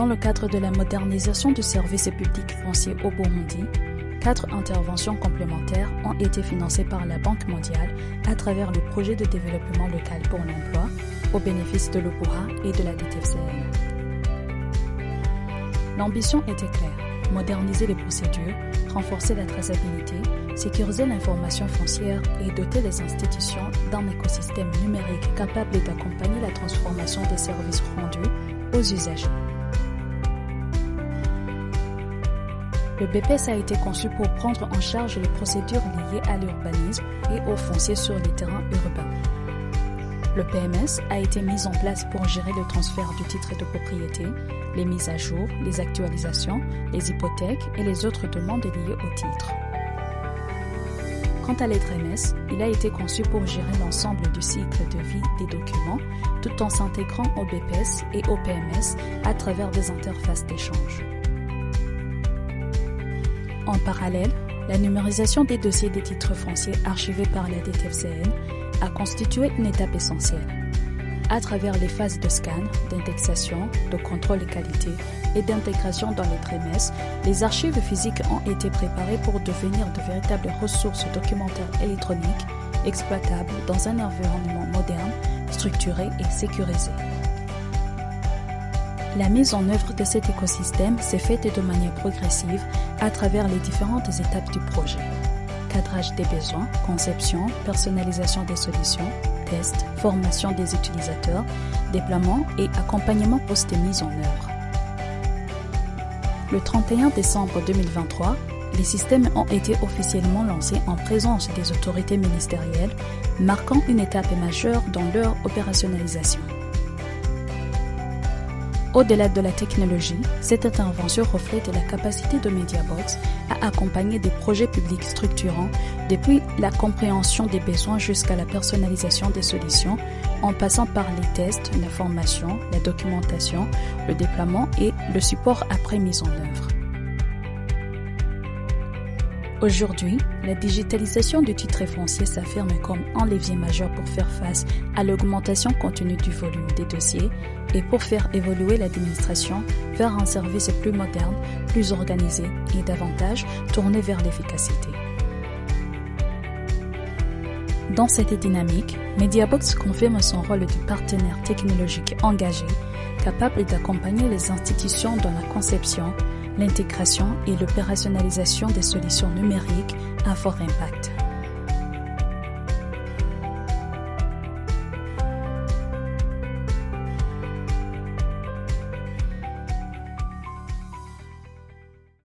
Dans le cadre de la modernisation du service public foncier au Burundi, 4 interventions complémentaires ont été financées par la Banque mondiale à travers le projet de développement local pour l'emploi au bénéfice de l'OPUHA et de la DTFCN. L'ambition était claire, moderniser les procédures, renforcer la traçabilité, sécuriser l'information foncière et doter les institutions d'un écosystème numérique capable d'accompagner la transformation des services rendus aux usagers. Le BPS a été conçu pour prendre en charge les procédures liées à l'urbanisme et au foncier sur les terrains urbains. Le PMS a été mis en place pour gérer le transfert du titre de propriété, les mises à jour, les actualisations, les hypothèques et les autres demandes liées au titre. Quant à l'ETREMS, il a été conçu pour gérer l'ensemble du cycle de vie des documents tout en s'intégrant au BPS et au PMS à travers des interfaces d'échange. En parallèle, la numérisation des dossiers des titres fonciers archivés par la DTFCN a constitué une étape essentielle. À travers les phases de scan, d'indexation, de contrôle de qualité et d'intégration dans les TREMES, les archives physiques ont été préparées pour devenir de véritables ressources documentaires électroniques exploitables dans un environnement moderne, structuré et sécurisé. La mise en œuvre de cet écosystème s'est faite de manière progressive à travers les différentes étapes du projet. Cadrage des besoins, conception, personnalisation des solutions, tests, formation des utilisateurs, déploiement et accompagnement post-mise en œuvre. Le 31 décembre 2023, les systèmes ont été officiellement lancés en présence des autorités ministérielles, marquant une étape majeure dans leur opérationnalisation. Au-delà de la technologie, cette intervention reflète la capacité de Mediabox à accompagner des projets publics structurants depuis la compréhension des besoins jusqu'à la personnalisation des solutions, en passant par les tests, la formation, la documentation, le déploiement et le support après mise en œuvre. Aujourd'hui, la digitalisation du titre foncier s'affirme comme un levier majeur pour faire face à l'augmentation continue du volume des dossiers et pour faire évoluer l'administration vers un service plus moderne, plus organisé et davantage tourné vers l'efficacité. Dans cette dynamique, Mediabox confirme son rôle de partenaire technologique engagé, capable d'accompagner les institutions dans la conception, l'intégration et l'opérationnalisation des solutions numériques à fort impact.